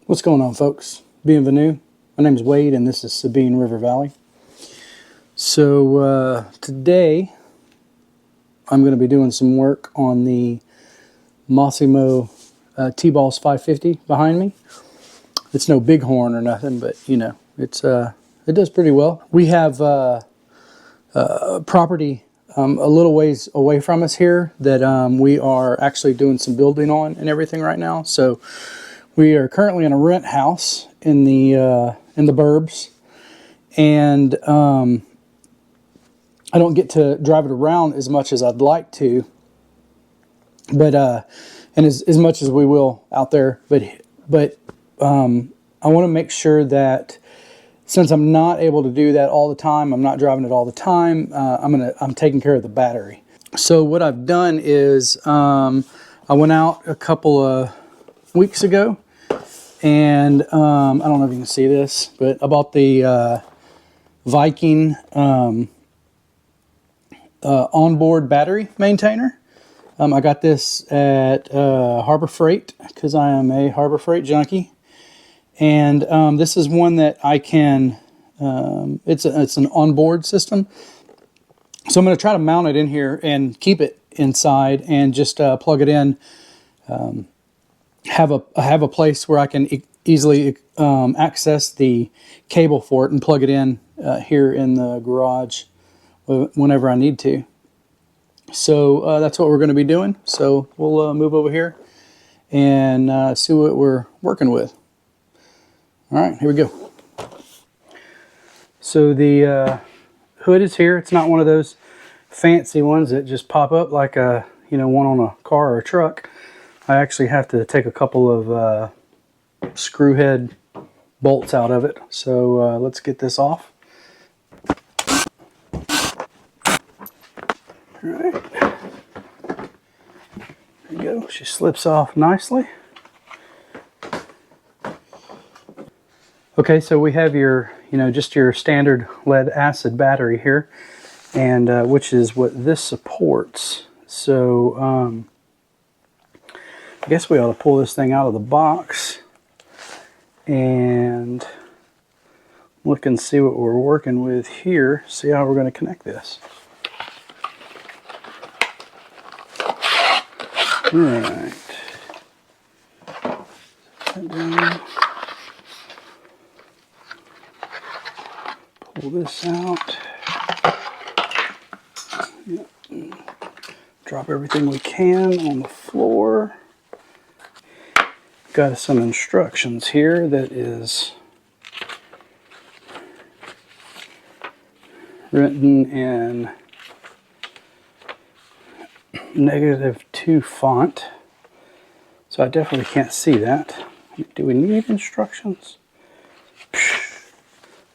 What's going on, folks? Bienvenue. My name is Wade and this is Sabine River Valley. So today I'm going to be doing some work on the Massimo T-Boss 550 behind me. It's no bighorn or nothing, but you know, it does pretty well. We have property a little ways away from us here that we are actually doing some building on and everything right now. So we are currently in a rent house in the burbs, and I don't get to drive it around as much as I'd like to, but and as much as we will out there. But I want to make sure that since I'm not able to do that all the time, I'm not driving it all the time. I'm taking care of the battery. So what I've done is I went out a couple of weeks ago. And I don't know if you can see this, but I bought the Viking On-Board Battery Maintainer. I got this at Harbor Freight because I am a Harbor Freight junkie. And this is one that I can, it's an onboard system. So I'm going to try to mount it in here and keep it inside and just plug it in. Have a place where I can easily access the cable for it and plug it in here in the garage whenever I need to. So that's what we're going to be doing. So we'll move over here and see what we're working with. All right, here we go. So the hood is here. It's not one of those fancy ones that just pop up like a one on a car or a truck. I actually have to take a couple of screw head bolts out of it. So let's get this off. All right. There you go. She slips off nicely. Okay, so we have your, just your standard lead acid battery here, and which is what this supports. So I guess we ought to pull this thing out of the box and look and see what we're working with here, see how we're going to connect this. All right. Set that down. Pull this out. Yep. Drop everything we can on the floor. Got some instructions here that is written in -2 font, so I definitely can't see that. Do we need instructions?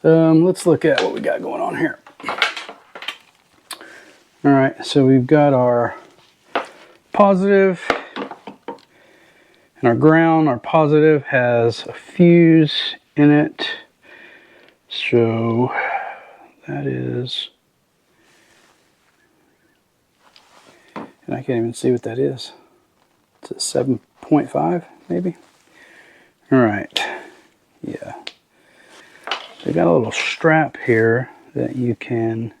Let's look at what we got going on here. All right, so we've got our positive and our ground. Our positive has a fuse in it, so that is, and I can't even see what that is. It's a 7.5 maybe. All right, yeah. They got a little strap here that you can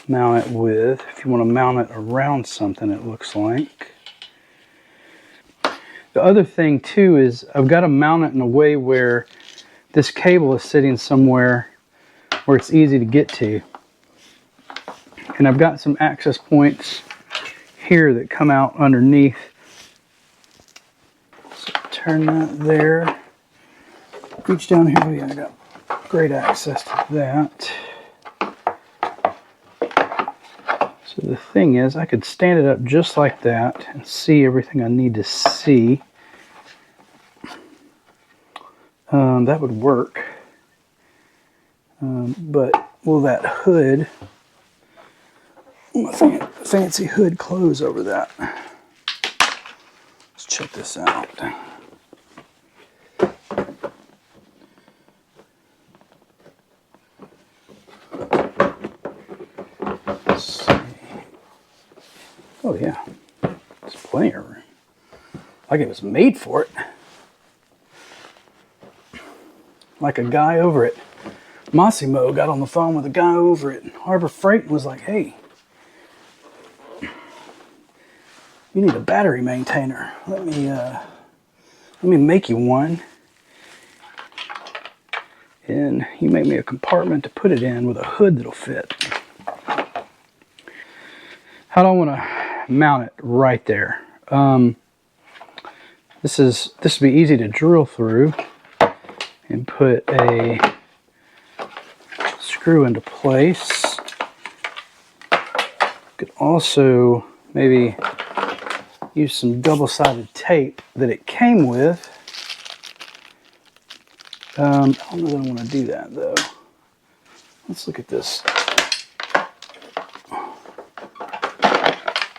mount it with if you want to mount it around something, it looks like. The other thing too is I've got to mount it in a way where this cable is sitting somewhere where it's easy to get to. And I've got some access points here that come out underneath. So turn that there. Reach down here. Yeah, I got great access to that. So the thing is, I could stand it up just like that and see everything I need to see. That would work. But will that hood, fancy hood, close over that? Let's check this out. Let's see. Oh yeah, there's plenty of room. like it was made for it. Like a guy over at Massimo got on the phone with a guy over at Harbor Freight and was like, hey, you need a battery maintainer. Let me make you one. And he made me a compartment to put it in with a hood that'll fit. How do I want to mount it? Right there. This would be easy to drill through and put a screw into place. Could also maybe use some double-sided tape that it came with. I don't know that I want to do that though. Let's look at this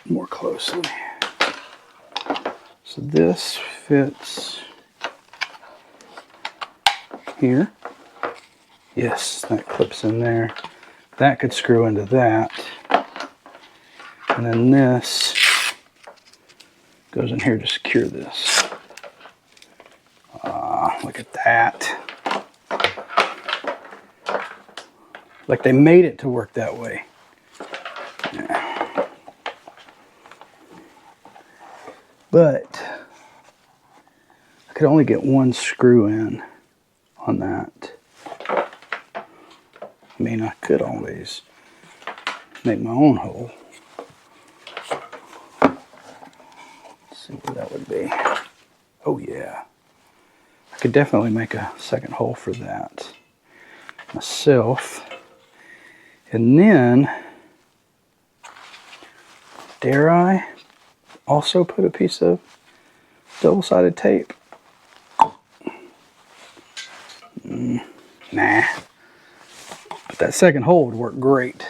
more closely. So this fits here. Yes, that clips in there. That could screw into that. And then this goes in here to secure this. Look at that. Like they made it to work that way. Yeah. But I could only get one screw in on that. I mean, I could always make my own hole. Let's see what that would be. Oh yeah. I could definitely make a second hole for that myself. And then, dare I also put a piece of double-sided tape? Nah. But that second hole would work great.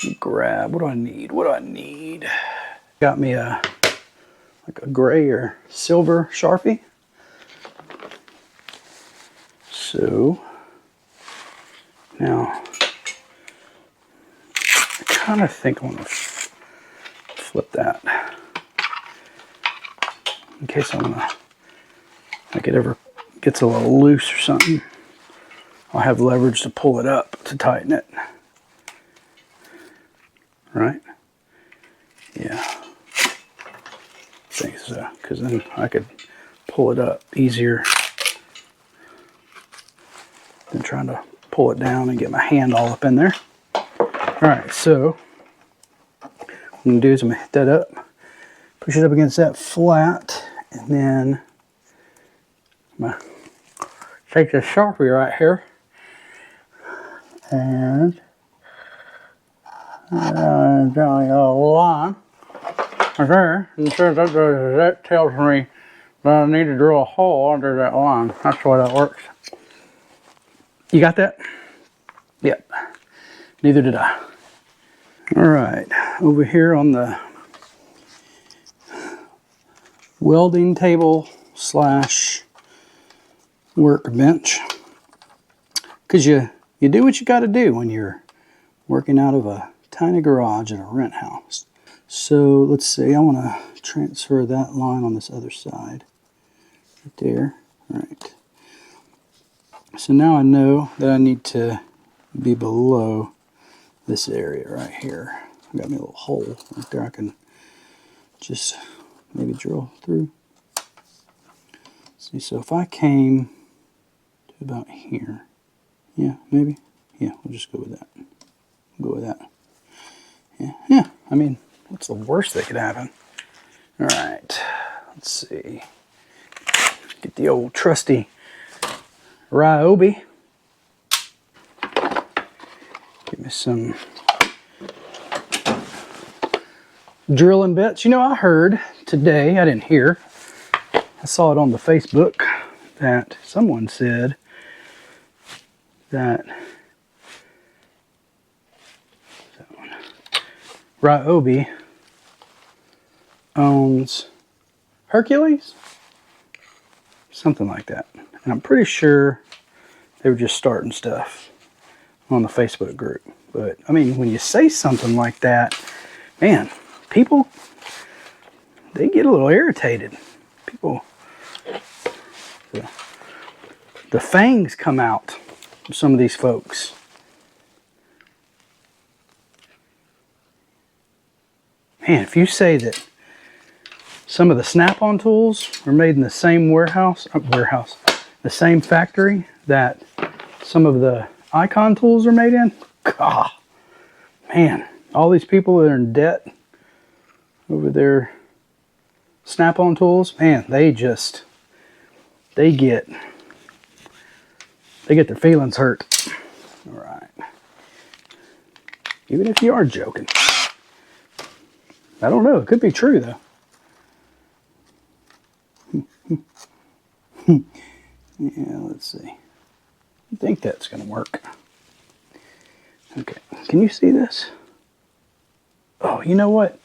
Let me grab, what do I need? What do I need? Got me like a gray or silver Sharpie. So, now, I kind of think I want to flip that in case I want to, like it ever gets a little loose or something. I'll have leverage to pull it up to tighten it. Right? Yeah. I think so, because then I could pull it up easier than trying to pull it down and get my hand all up in there. Alright, so what I'm going to do is I'm going to hit that up, push it up against that flat, and then I'm going to take this Sharpie right here and drawing a line right there, and that tells me that I need to drill a hole under that line. That's the way that works. You got that? Yep. Neither did I. Alright, over here on the welding table slash workbench, because you do what you got to do when you're working out of a tiny garage in a rent house. So let's see, I want to transfer that line on this other side. Right there. Alright. So now I know that I need to be below this area right here. I got me a little hole right there I can just maybe drill through. See, so if I came to about here, yeah, maybe, yeah, we'll just go with that. Go with that. Yeah, I mean, what's the worst that could happen? All right, let's see. Get the old trusty Ryobi. Give me some drilling bits. You know, I heard today, I didn't hear, I saw it on the Facebook that someone said that Ryobi owns Hercules, something like that. And I'm pretty sure they were just starting stuff on the Facebook group. But I mean, when you say something like that, man, people, they get a little irritated. People, the fangs come out of some of these folks. Man, if you say that some of the snap-on tools were made in the same the same factory that some of the Icon tools are made in, God, man, all these people that are in debt over their snap-on tools, man, they get their feelings hurt. All right. Even if you are joking. I don't know. It could be true, though. Yeah, let's see. I think that's going to work. Okay. Can you see this? Oh, you know what?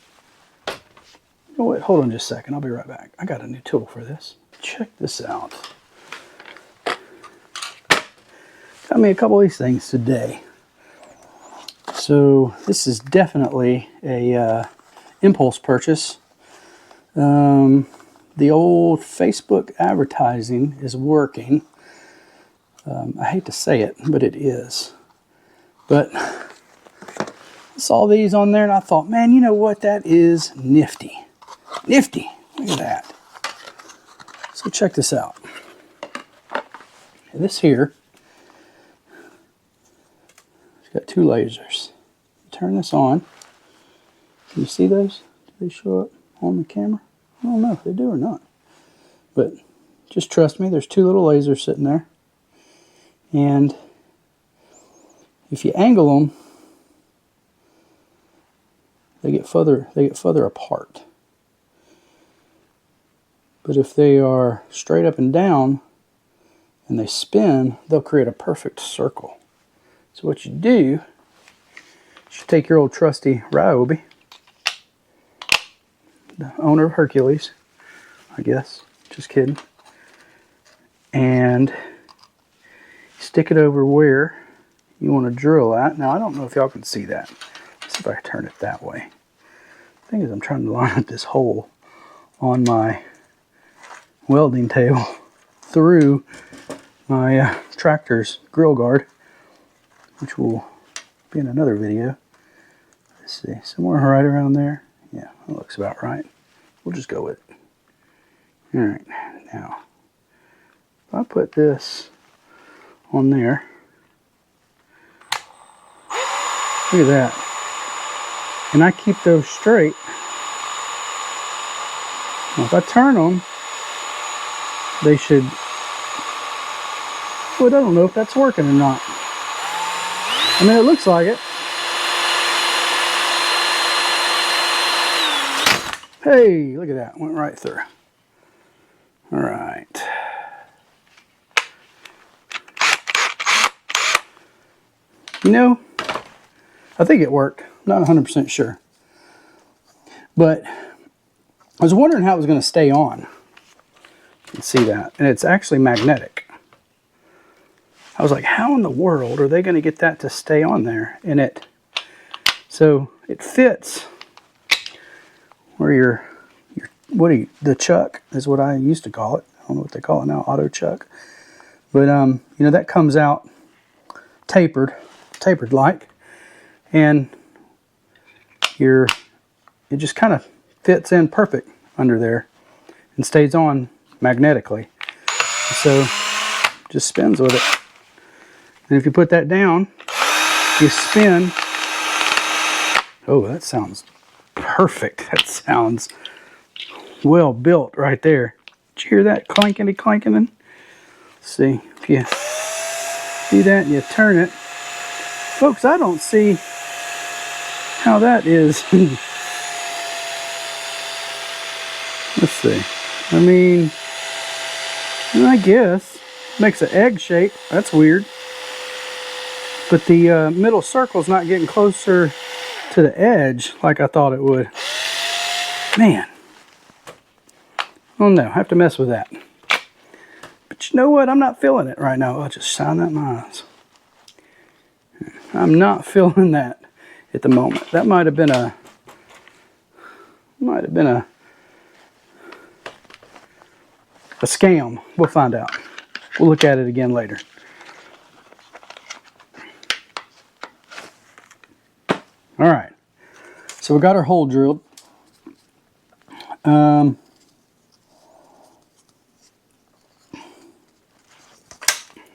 You know what? Hold on just a second. I'll be right back. I got a new tool for this. Check this out. Got me a couple of these things today. So this is definitely a impulse purchase. The old Facebook advertising is working. I hate to say it, but it is. But I saw these on there and I thought, man, you know what? That is nifty. Nifty. Look at that. So check this out. This here, it's got two lasers. Turn this on. Can you see those? Do they show up on the camera? I don't know if they do or not. But just trust me, there's two little lasers sitting there. And if you angle them, they get further apart. But if they are straight up and down and they spin, they'll create a perfect circle. So what you do, you take your old trusty Ryobi, the owner of Hercules, I guess, just kidding, and stick it over where you want to drill at. Now I don't know if y'all can see that. Let's see if I can turn it that way. The thing is, I'm trying to line up this hole on my welding table through my tractor's grill guard, which will be in another video. Let's see, somewhere right around there. Yeah, that looks about right. We'll just go with it. All right, now, if I put this on there, look at that. And I keep those straight. Now, if I turn them, they should, well, I don't know if that's working or not. I mean, it looks like it. Hey, look at that. Went right through. All right. You know, I think it worked. I'm not 100% sure. But I was wondering how it was going to stay on. You can see that. And it's actually magnetic. I was like, how in the world are they going to get that to stay on there? And so it fits where the chuck is what I used to call it. I don't know what they call it now, auto chuck. But you know, that comes out tapered like, and it just kind of fits in perfect under there and stays on magnetically. So just spins with it. And if you put that down, you spin. Oh, that sounds perfect. That sounds well built right there. Did you hear that clankety clanking? Let's see. If you do that and you turn it. Folks, I don't see how that is. Let's see. I mean, I guess makes an egg shape. That's weird. But the middle circle's not getting closer to the edge like I thought it would. Man. Oh no, I have to mess with that. But you know what? I'm not feeling it right now. I'll just shine that in my eyes. I'm not feeling that at the moment. That might have been a a scam. We'll find out. We'll look at it again later. All right, so we got our hole drilled. Let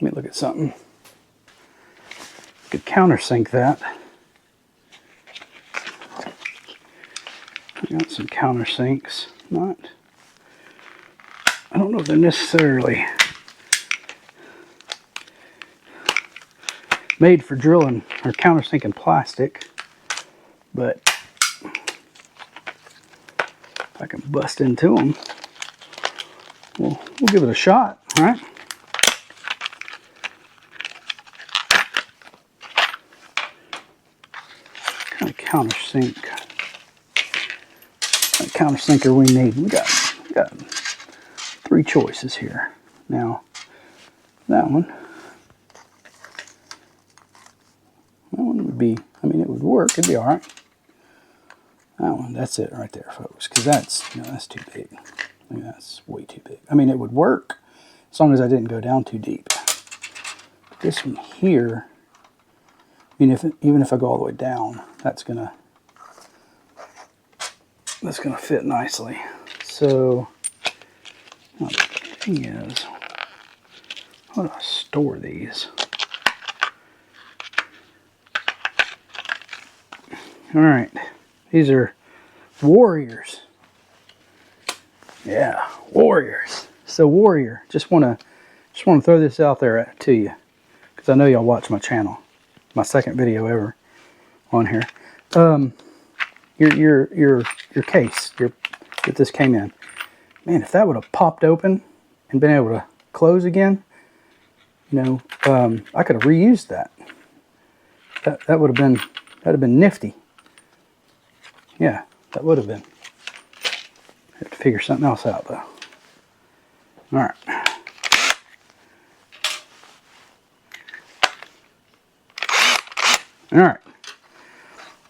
me look at something. Could countersink that. I got some countersinks. I don't know if they're necessarily made for drilling or countersinking plastic, but if I can bust into them, we'll give it a shot, all right? What kind of countersinker we need? We got 3 choices here. Now, that one would be, I mean, it would work, it'd be all right. That one, that's it right there, folks, because that's, you know, that's too big. I mean, that's way too big. I mean, it would work as long as I didn't go down too deep. But this one here, I mean, even if I go all the way down, that's gonna fit nicely. So, the thing is, how do I store these? All right, these are warriors. Yeah, warriors. So warrior, just want to throw this out there to you, because I know y'all watch my channel, my second video ever on here. Your case that this came in, man, if that would have popped open and been able to close again, you know, I could have reused that. That would have been nifty. Yeah, that would have been. I have to figure something else out though. All right. All right.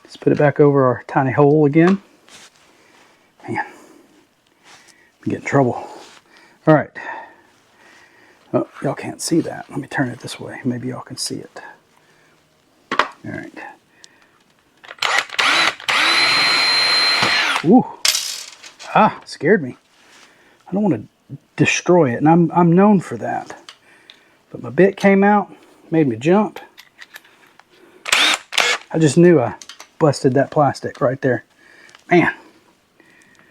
Let's put it back over our tiny hole again. Man, I'm getting in trouble. All right. Oh, y'all can't see that. Let me turn it this way. Maybe y'all can see it. All right. Ooh. Ah, scared me. I don't want to destroy it, and I'm known for that. But my bit came out, made me jump. I just knew I busted that plastic right there. Man.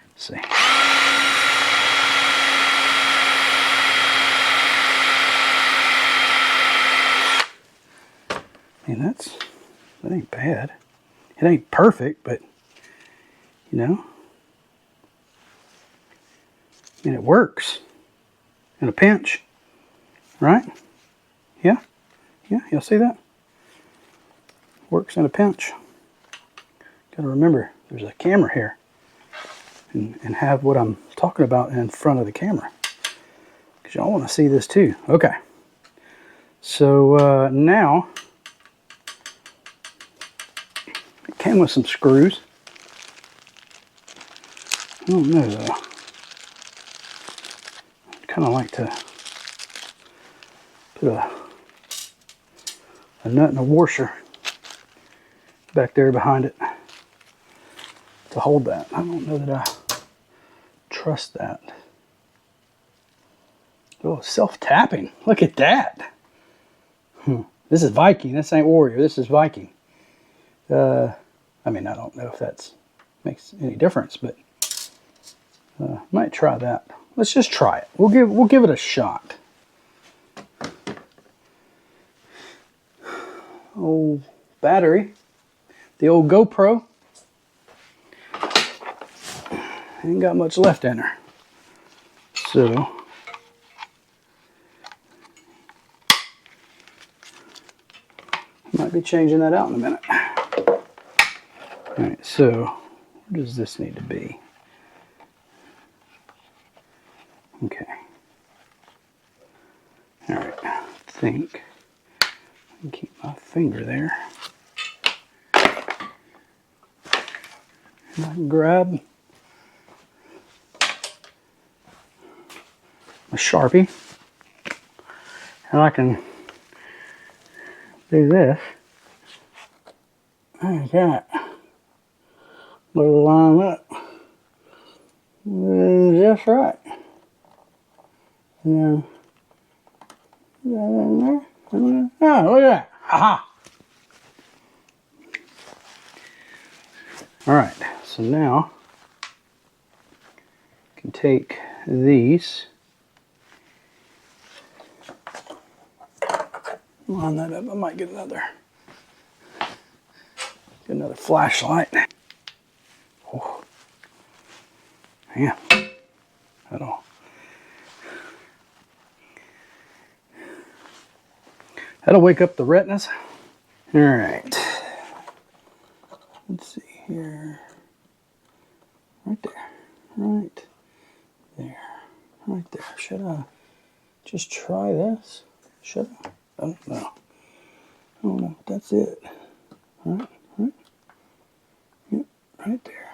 Let's see. Man, that ain't bad. It ain't perfect, but you know, I mean, it works in a pinch, right? Yeah, y'all see that? Works in a pinch. Got to remember, there's a camera here, and have what I'm talking about in front of the camera, because y'all want to see this too. Okay, so now it came with some screws. I don't know though. I'd kind of like to put a nut and a washer back there behind it to hold that. I don't know that I trust that. Oh, self-tapping. Look at that. This is Viking. This ain't Warrior. This is Viking. I mean, I don't know if that makes any difference, but might try that. Let's just try it. We'll give it a shot. Old battery, the old GoPro. Ain't got much left in her, so might be changing that out in a minute. All right, so where does this need to be? Okay. All right, I think I can keep my finger there. And I can grab a Sharpie, and I can do this. Like that. Little line up. Just right. Yeah. Oh, look at that. Ha-ha. Alright, so now I can take these, line that up. I might get another flashlight. Oh, yeah, that'll wake up the retinas. All right, let's see here. Right there, right there, right there. Should I just try this? Should I? I don't know. I don't know. That's it. Right, right. Yep, right there.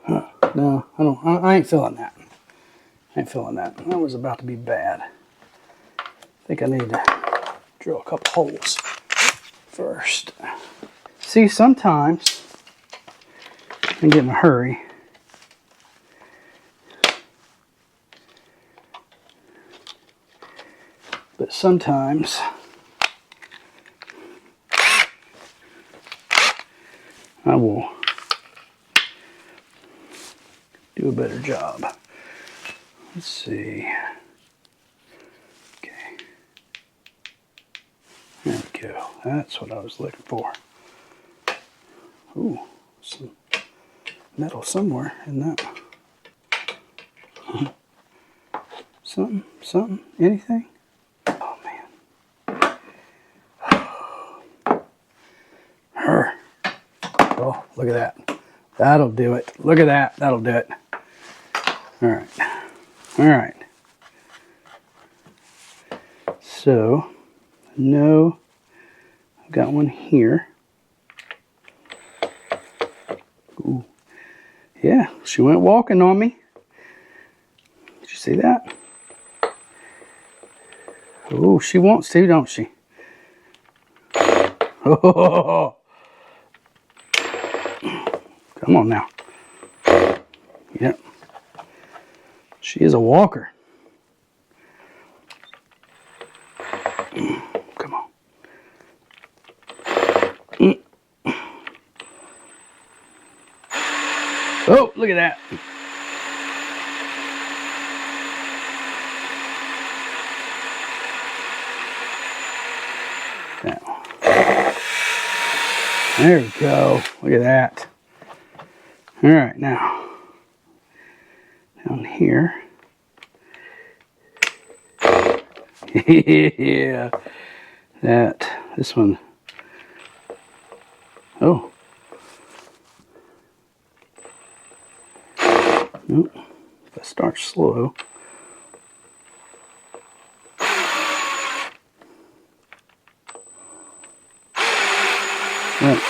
Huh. No, I don't. I ain't feeling that. I ain't feeling that. That was about to be bad. I think I need to drill a couple holes first. See, sometimes I get in a hurry. But sometimes I will do a better job. Let's see. Okay. There we go. That's what I was looking for. Ooh, some metal somewhere in that. Something, anything? Oh man. Her. Oh, look at that. That'll do it. Look at that. That'll do it. All right. All right. So, no, I've got one here. Ooh. Yeah, she went walking on me. Did you see that? Oh, she wants to, don't she? Oh, come on now. Yep. She is a walker. Come on. Oh, look at that. There we go. Look at that. All right, now down here. Yeah, this one. Oh. Nope. If I start slow. Right.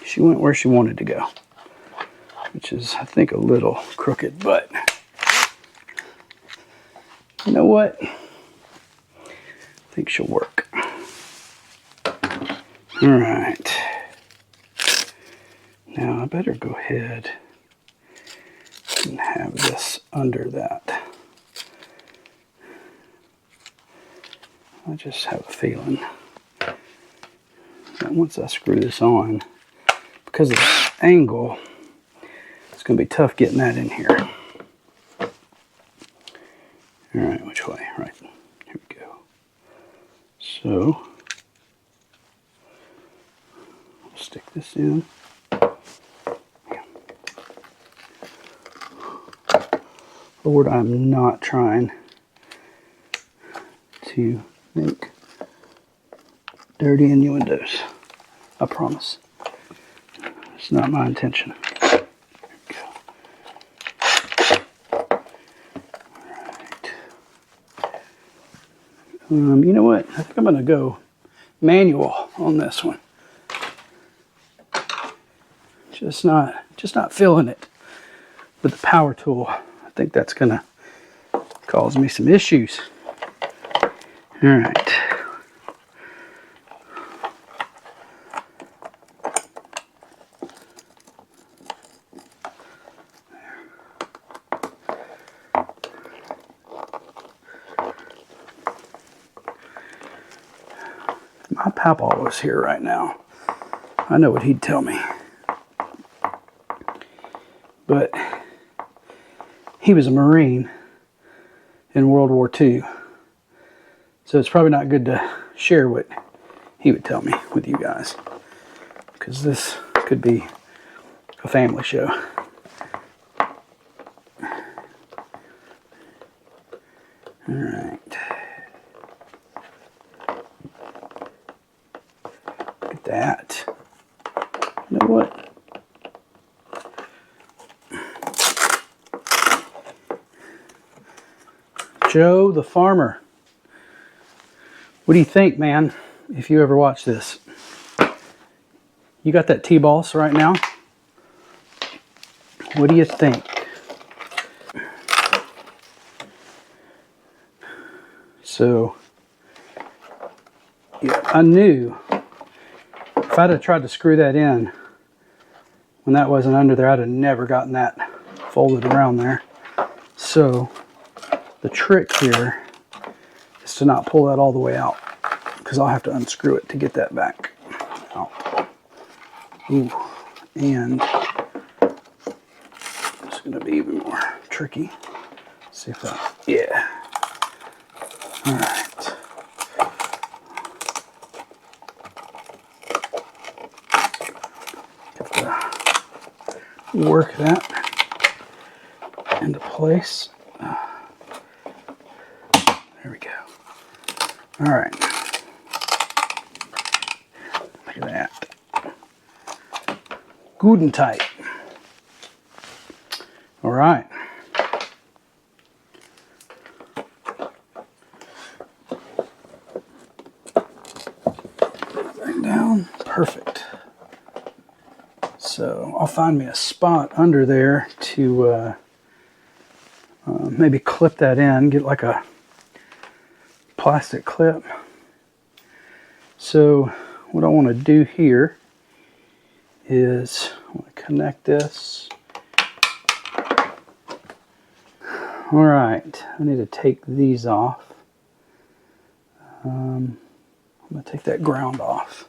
She went where she wanted to go, which is, I think, a little crooked, but you know what? I think she'll work. All right. Now I better go ahead and have this under that. I just have a feeling that once I screw this on, because of the angle, it's going to be tough getting that in here. All right, which way? Right, here we go. So, I'll stick this in. Lord, I'm not trying to make dirty innuendos. I promise. It's not my intention. There we go. Alright. You know what? I think I'm going to go manual on this one. Just not just not feeling it with the power tool. I think that's gonna cause me some issues. All right. My papa was here right now, I know what he'd tell me. But he was a Marine in World War II. So it's probably not good to share what he would tell me with you guys, because this could be a family show. All right. Look at that. You know what? Joe the farmer. What do you think, man, if you ever watch this? You got that T-Boss right now? What do you think? So, yeah, I knew if I'd have tried to screw that in when that wasn't under there, I'd have never gotten that folded around there. So, the trick here is to not pull that all the way out, because I'll have to unscrew it to get that back out. Ooh, and it's going to be even more tricky. Let's see if that, yeah. All right. Have to work that into place. There we go. All right. Look at that. Good and tight. All right. Bring down. Perfect. So I'll find me a spot under there to maybe clip that in, get like a plastic clip. So what I want to do here is I want to connect this. All right, I need to take these off. I'm going to take that ground off.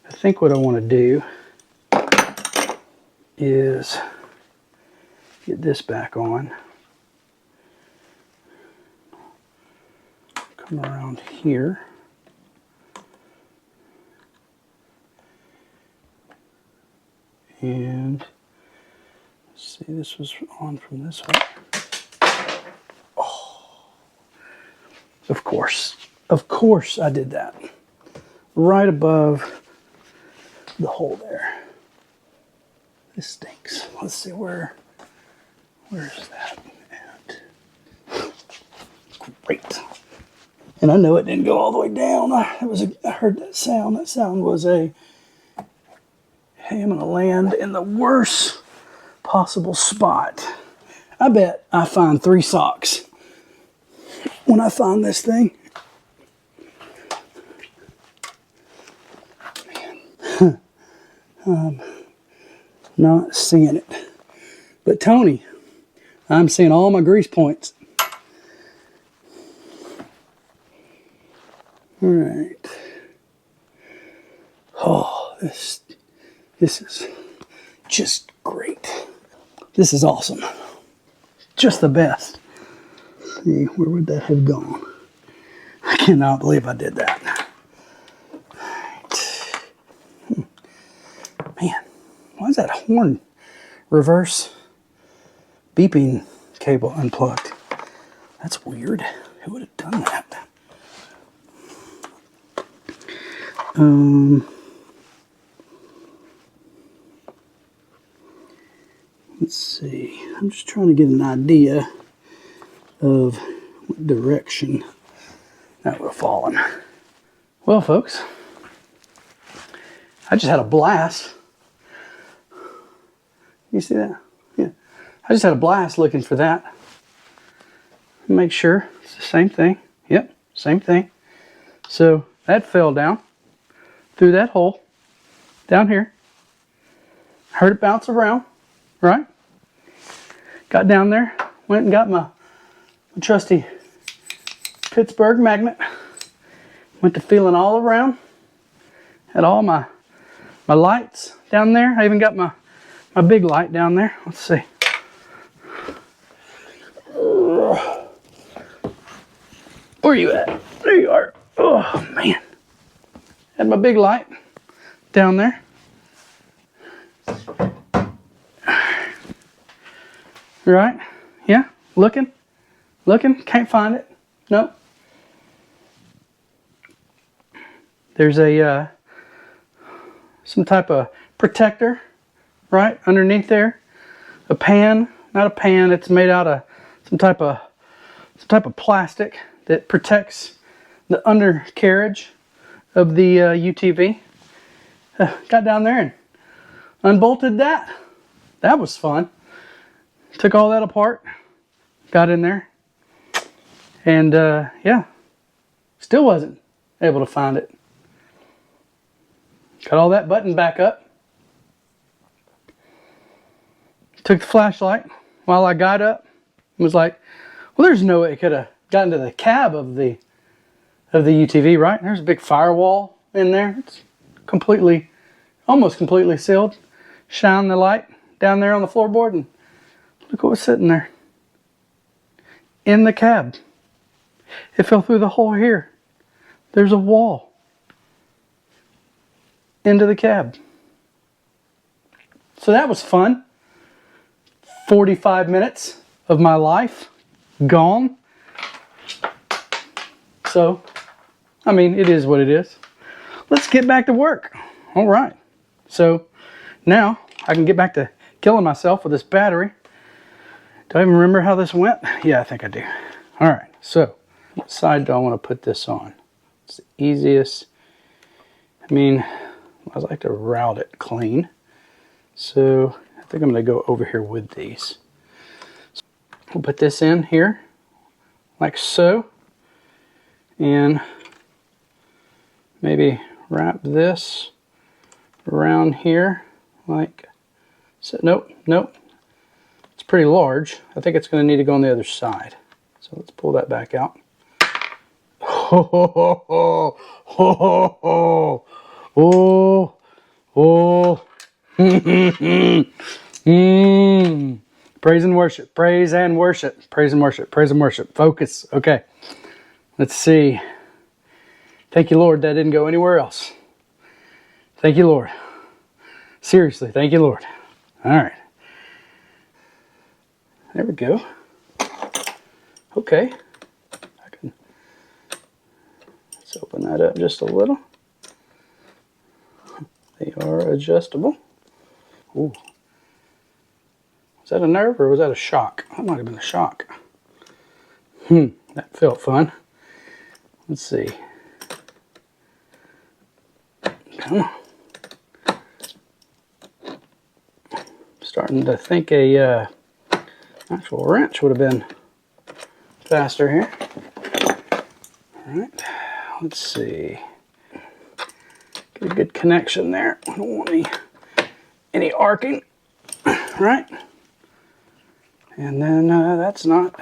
I think what I want to do is get this back on. Come around here. And let's see, this was on from this way. Oh, of course I did that. Right above the hole there. This stinks. Let's see where's that at? Great. And I know it didn't go all the way down. I heard that sound. That sound was a, hey, I'm gonna land in the worst possible spot. I bet I find 3 socks when I find this thing. Not seeing it. But Tony, I'm seeing all my grease points. All right. Oh, this is just great. This is awesome. Just the best. Let's see, where would that have gone? I cannot believe I did that. Man, why is that horn reverse beeping cable unplugged? That's weird. Who would have done that? Let's see, I'm just trying to get an idea of what direction that would have fallen. Well, folks, I just had a blast. You see that? Yeah. I just had a blast looking for that. Make sure it's the same thing. Yep, same thing. So that fell down through that hole down here. Heard it bounce around, right? Got down there, went and got my trusty Pittsburgh magnet. Went to feeling all around. Had all my lights down there. I even got my big light down there. Let's see. Where are you at? There you are. Oh, man. Had my big light down there. Right? Yeah? Looking? Can't find it. Nope. There's a some type of protector right underneath there. A pan, not a pan, it's made out of some type of plastic that protects the undercarriage of the UTV. Got down there and unbolted that. That was fun. Took all that apart, got in there, and yeah, still wasn't able to find it. Got all that button back up. Took the flashlight while I got up. Was like, well, there's no way it could have gotten to the cab of the UTV, right? There's a big firewall in there. It's almost completely sealed. Shine the light down there on the floorboard and look what was sitting there. In the cab. It fell through the hole here. There's a wall. Into the cab. So that was fun. 45 minutes of my life gone. So, I mean, it is what it is. Let's get back to work. All right. So now I can get back to killing myself with this battery. Do I even remember how this went? Yeah, I think I do. All right. So what side do I want to put this on? It's the easiest. I mean, I like to route it clean. So I think I'm going to go over here with these. So we'll put this in here like so. And maybe wrap this around here like so. Nope. It's pretty large. I think it's going to need to go on the other side. So let's pull that back out. Ho ho ho ho ho ho ho. Oh, oh, Praise and worship, praise and worship, praise and worship, praise and worship. Focus. Okay, let's see. Thank you, Lord, that didn't go anywhere else. Thank you, Lord. Seriously, thank you, Lord. All right. There we go. Okay. Let's open that up just a little. They are adjustable. Ooh. Was that a nerve or was that a shock? That might have been a shock. That felt fun. Let's see. Come on. Starting to think a actual wrench would have been faster here. All right. Let's see. Get a good connection there. I don't want any arcing, right? And then that's not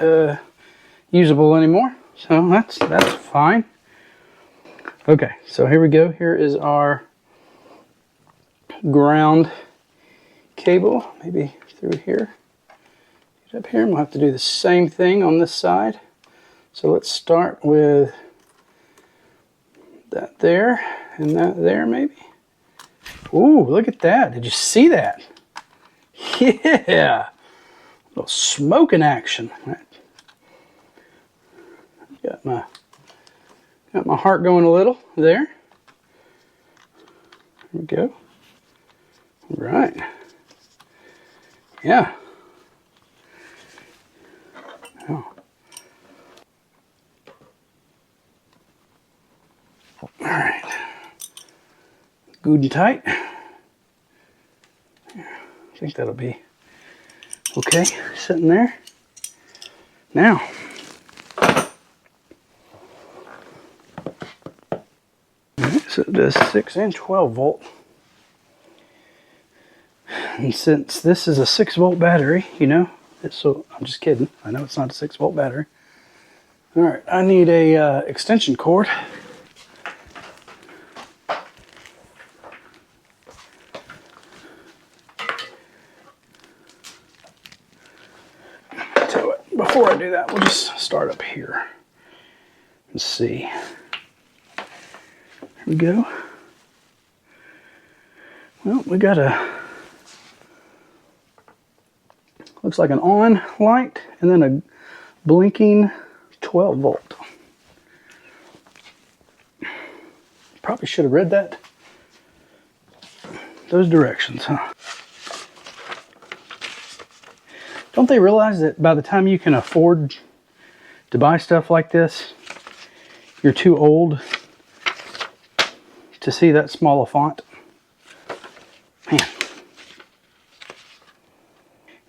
usable anymore, so that's fine. Okay, so here we go. Here is our ground cable, maybe through here. Get up here, and we'll have to do the same thing on this side. So let's start with that there. And that there, maybe. Ooh, look at that. Did you see that? Yeah. A little smoking action. Right. Got my heart going a little there. There we go. All right. Yeah, good and tight. I think that'll be okay, sitting there. Now, so it does 6 and 12 volt. And since this is a 6 volt battery, you know, so I'm just kidding. I know it's not a 6 volt battery. All right, I need a extension cord. Tell you what, before I do that, we'll just start up here and see. Here we go. Well, we got a, looks like an on light and then a blinking 12 volt. Probably should have read that, those directions, huh? Don't they realize that by the time you can afford to buy stuff like this, you're too old to see that small a font? Man.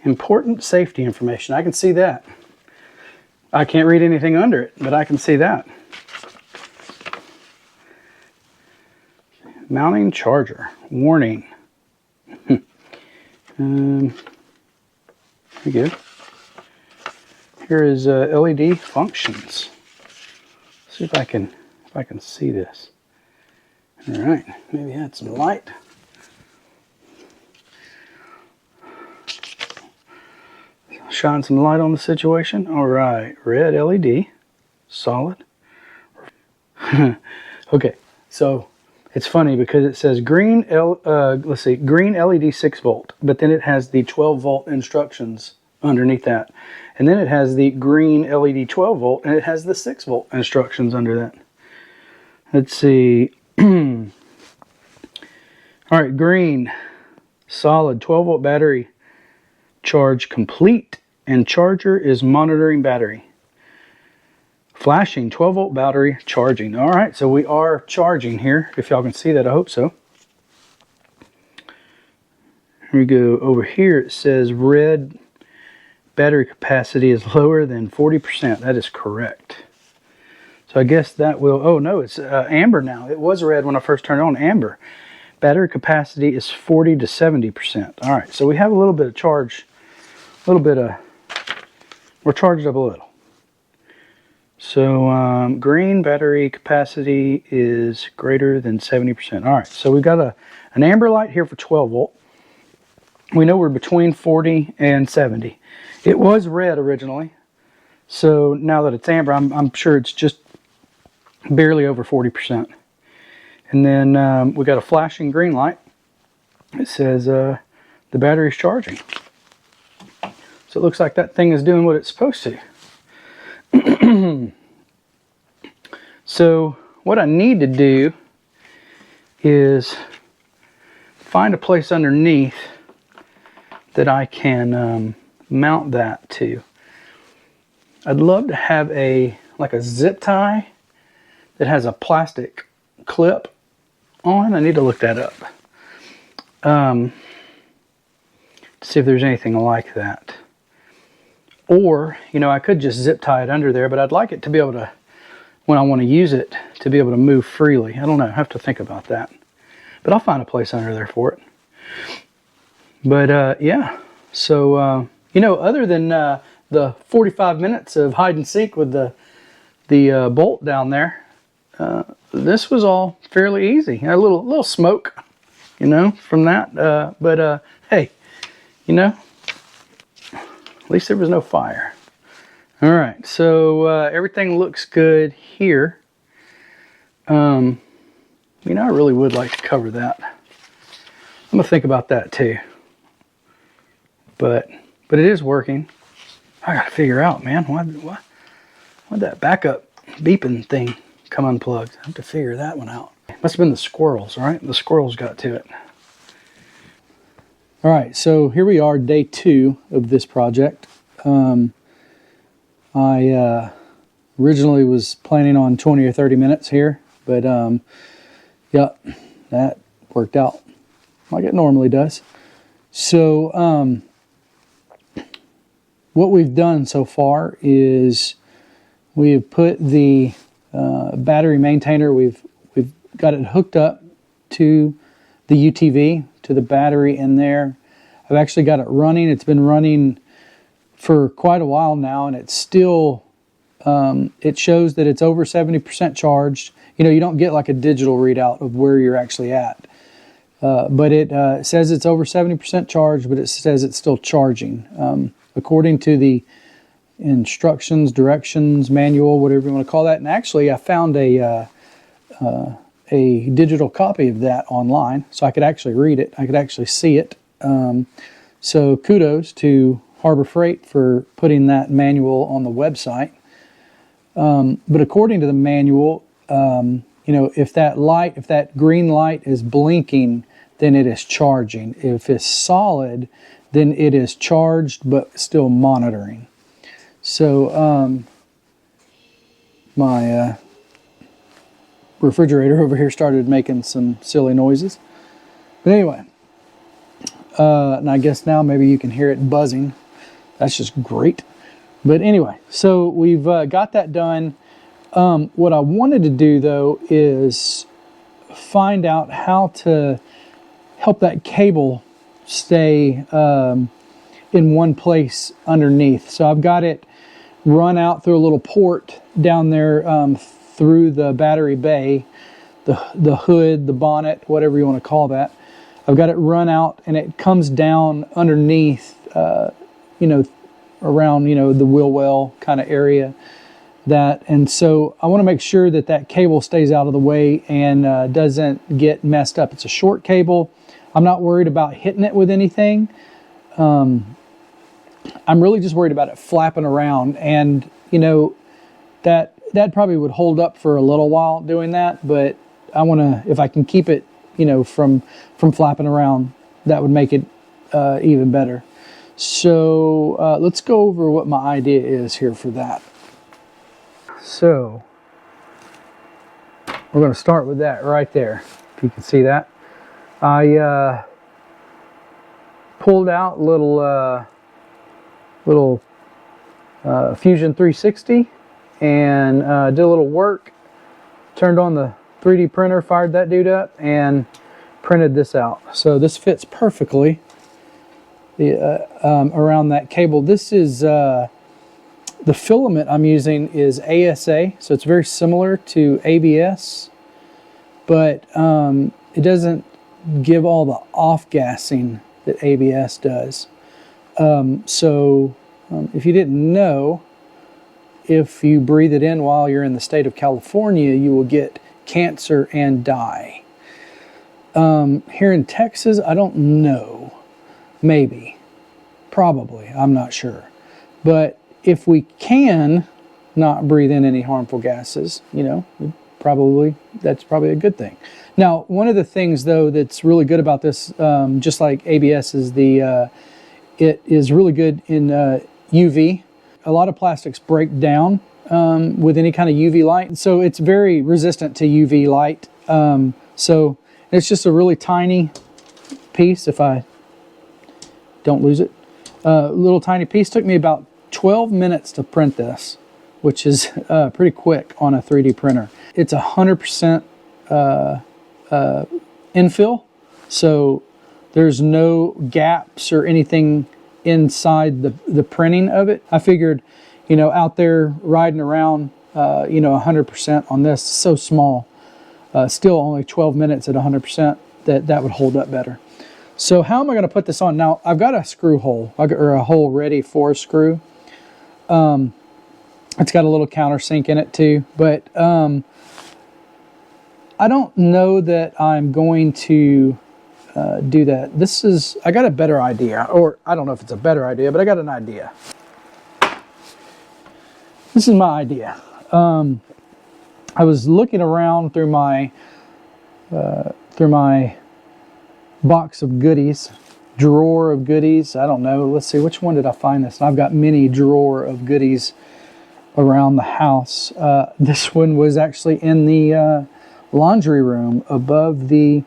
Important safety information. I can see that. I can't read anything under it, but I can see that. Mounting charger. Warning. Here we go. Here is LED functions. Let's see if I can see this. All right, maybe add some light. Shine some light on the situation. All right, red LED, solid. Okay, so it's funny because it says green green LED 6 volt, but then it has the 12 volt instructions underneath that. And then it has the green LED 12 volt and it has the 6 volt instructions under that. Let's see. All right, green, solid 12 volt battery, charge complete, and charger is monitoring battery. Flashing 12 volt battery charging. All right, so we are charging here. If y'all can see that, I hope so. Here we go. Over here it says red battery capacity is lower than 40%. That is correct. So I guess that will, oh no, it's amber now. It was red when I first turned it on, amber. Battery capacity is 40 to 70%. All right, so we have a little bit of charge, a little bit of, we're charged up a little. So green battery capacity is greater than 70%. All right, so we've got an amber light here for 12 volt. We know we're between 40 and 70. It was red originally, so now that it's amber, I'm sure it's just barely over 40%. And then we got a flashing green light. It says the battery's charging. So it looks like that thing is doing what it's supposed to. So what I need to do is find a place underneath that I can mount that to. I'd love to have like a zip tie that has a plastic clip on. I need to look that up. See if there's anything like that. Or, you know, I could just zip tie it under there, but I'd like it to be able to, when I want to use it, to be able to move freely. I don't know, I have to think about that. But I'll find a place under there for it. But yeah, so, you know, other than the 45 minutes of hide and seek with the bolt down there, this was all fairly easy. A little smoke, you know, from that. But hey, you know, at least there was no fire. All right, so everything looks good here. You know, I really would like to cover that. I'm gonna think about that too. But it is working. I gotta figure out, man, why'd that backup beeping thing come unplugged? I have to figure that one out. Must have been the squirrels, right? The squirrels got to it. All right, so here we are, day 2 of this project. I originally was planning on 20 or 30 minutes here, but yeah, that worked out like it normally does. So what we've done so far is we have put the battery maintainer, we've got it hooked up to the UTV, to the battery in there. I've actually got it running. It's been running for quite a while now, and it's still, it shows that it's over 70% charged. You know, you don't get like a digital readout of where you're actually at. But it says it's over 70% charged, but it says it's still charging. According to the instructions, directions, manual, whatever you want to call that. And actually, I found a digital copy of that online, so I could actually read it. I could actually see it. So kudos to Harbor Freight for putting that manual on the website. But according to the manual, you know, if that green light is blinking, then it is charging. If it's solid, then it is charged but still monitoring. So my refrigerator over here started making some silly noises. But anyway, and I guess now maybe you can hear it buzzing. That's just great. But anyway, so we've got that done. What I wanted to do though is find out how to help that cable stay in one place underneath. So I've got it run out through a little port down there through the battery bay, the hood, the bonnet, whatever you want to call that. I've got it run out and it comes down underneath, you know, around, you know, the wheel well kind of area. And so I want to make sure that that cable stays out of the way and doesn't get messed up. It's a short cable. I'm not worried about hitting it with anything. I'm really just worried about it flapping around, and you know, that probably would hold up for a little while doing that, but I want to, if I can keep it, you know, from flapping around, that would make it even better. So let's go over what my idea is here for that. So we're going to start with that right there, if you can see that. I pulled out little Fusion 360 and did a little work, turned on the 3D printer, fired that dude up, and printed this out. So this fits perfectly around that cable. This is the filament I'm using is ASA, so it's very similar to ABS, but it doesn't give all the off-gassing that ABS does. If you didn't know, if you breathe it in while you're in the state of California, you will get cancer and die. Here in Texas, I don't know. Maybe. Probably. I'm not sure. But if we can not breathe in any harmful gases, you know, that's probably a good thing. Now, one of the things though that's really good about this, just like ABS, is it is really good in UV. A lot of plastics break down with any kind of UV light, so it's very resistant to UV light. So it's just a really tiny piece. If I don't lose it, little tiny piece. Took me about 12 minutes to print this, which is pretty quick on a 3D printer. It's 100% infill, so there's no gaps or anything inside the printing of it. I figured, you know, out there riding around, you know, 100% on this, so small, still only 12 minutes at 100%, that would hold up better. So how am I going to put this on? Now, I've got a screw hole, or a hole ready for a screw. It's got a little countersink in it too, but I don't know that I'm going to do that. I got a better idea, or I don't know if it's a better idea, but I got an idea. This is my idea. I was looking around through my box of goodies, drawer of goodies. I don't know. Let's see, which one did I find this? I've got many drawer of goodies around the house. This one was actually in the laundry room above the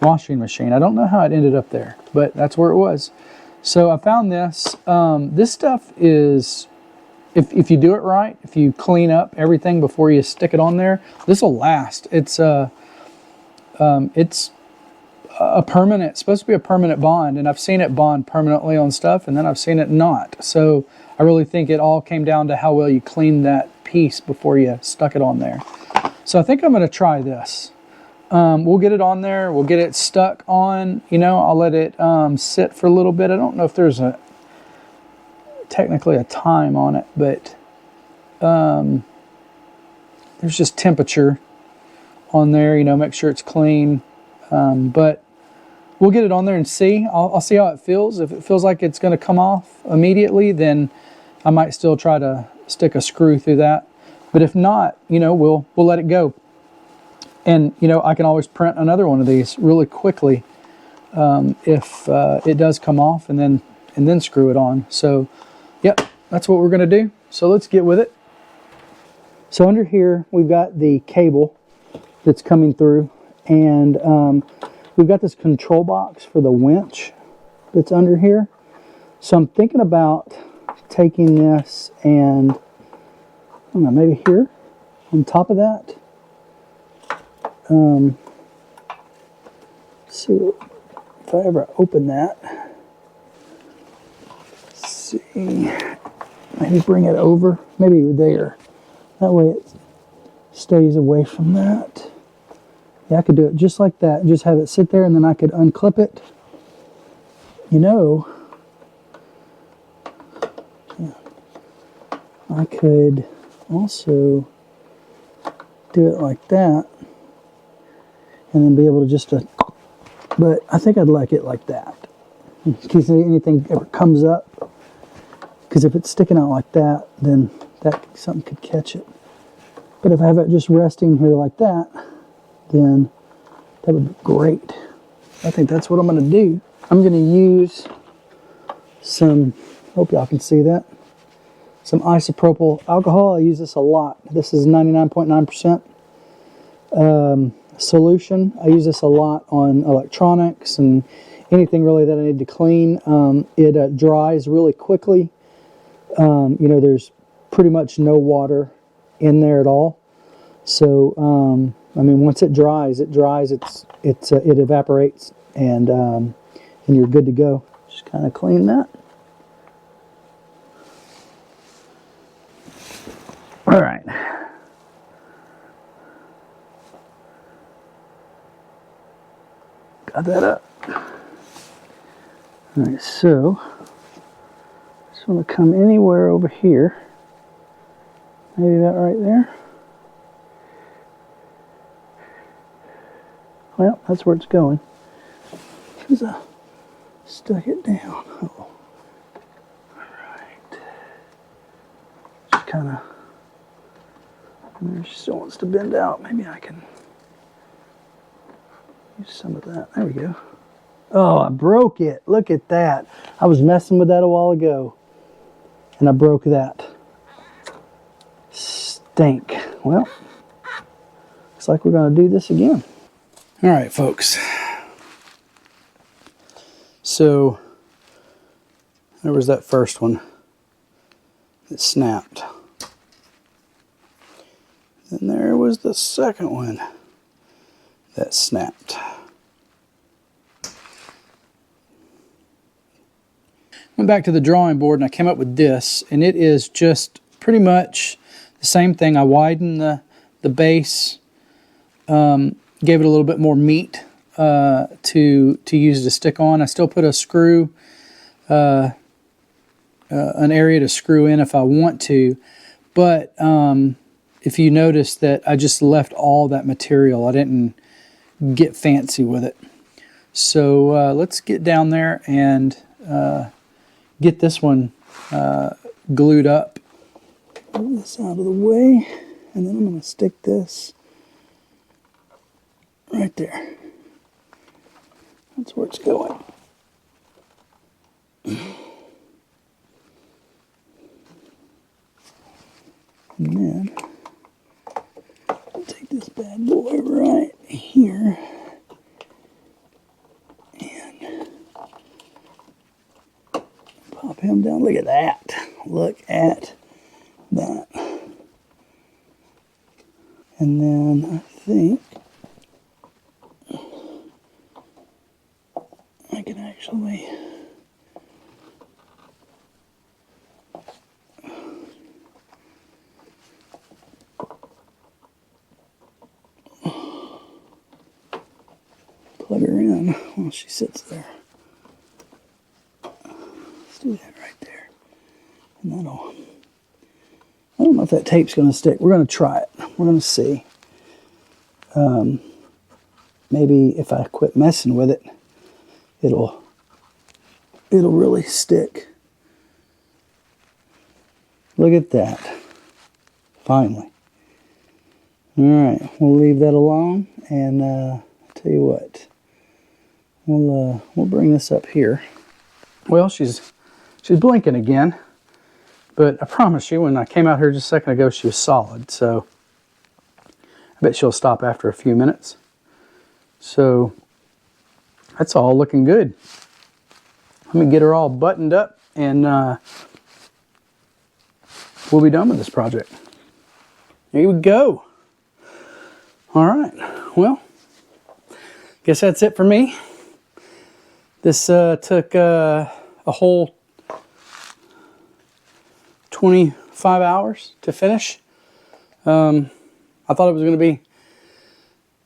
washing machine. I don't know how it ended up there, but that's where it was. So I found this. This stuff is, if you do it right, if you clean up everything before you stick it on there, this will last. It's a permanent, supposed to be a permanent bond, and I've seen it bond permanently on stuff, and then I've seen it not. So I really think it all came down to how well you clean that piece before you stuck it on there. So I think I'm going to try this. We'll get it on there. We'll get it stuck on. You know, I'll let it sit for a little bit. I don't know if there's technically a time on it, but there's just temperature on there. You know, make sure it's clean. But we'll get it on there and see. I'll see how it feels. If it feels like it's going to come off immediately, then I might still try to stick a screw through that. But if not, you know, we'll let it go. And, you know, I can always print another one of these really quickly if it does come off, and then screw it on. So, yep, that's what we're going to do. So let's get with it. So under here, we've got the cable that's coming through. And we've got this control box for the winch that's under here. So I'm thinking about taking this and, I don't know, maybe here on top of that. Let's see if I ever open that. Let's see, maybe bring it over, maybe there. That way it stays away from that. Yeah, I could do it just like that. Just have it sit there, and then I could unclip it. You know, yeah, I could also do it like that, and then be able to just, but I think I'd like it like that, in case anything ever comes up. Because if it's sticking out like that, then something could catch it. But if I have it just resting here like that, then that would be great. I think that's what I'm going to do. I'm going to use some, hope y'all can see that, some isopropyl alcohol. I use this a lot. This is 99.9% solution. I use this a lot on electronics and anything really that I need to clean. It dries really quickly. You know, there's pretty much no water in there at all. So, I mean, once it dries, it evaporates, and you're good to go. Just kind of clean that. All right. Got that up. All right, so just want to come anywhere over here. Maybe that right there. Well, that's where it's going. Because I stuck it down. Oh. Alright. Just kind of, there she still wants to bend out. Maybe I can use some of that. There we go. Oh, I broke it. Look at that. I was messing with that a while ago, and I broke that. Stink. Well, looks like we're going to do this again. All right, folks. So there was that first one that snapped. Then there was the second one that snapped. Went back to the drawing board and I came up with this, and it is just pretty much the same thing. I widened the base, gave it a little bit more meat to use to stick on. I still put a screw, an area to screw in if I want to, but if you notice that I just left all that material, I didn't get fancy with it. So let's get down there and get this one glued up. Move this out of the way, and then I'm going to stick this right there. That's where it's going. And then I'll take this bad boy right here I'll pin them down. Look at that. Look at that. And then I think I can actually plug her in while she sits there. Let's do that right there. And that'll, I don't know if that tape's going to stick. We're going to try it. We're going to see. Maybe if I quit messing with it, it'll really stick. Look at that. Finally. All right, we'll leave that alone, and I'll tell you what. We'll bring this up here. Well, she's blinking again, but I promise you, when I came out here just a second ago, she was solid. So I bet she'll stop after a few minutes. So that's all looking good. Let me get her all buttoned up, and we'll be done with this project. Here we go. All right. Well, guess that's it for me. This took a whole 25 hours to finish. I thought it was going to be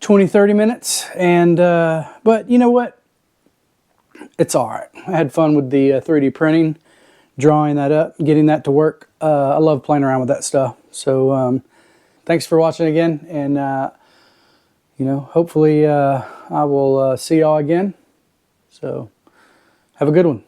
20-30 minutes, and but you know what? It's all right. I had fun with the 3D printing, drawing that up, getting that to work. I love playing around with that stuff. So thanks for watching again, and you know, hopefully I will see y'all again. So have a good one.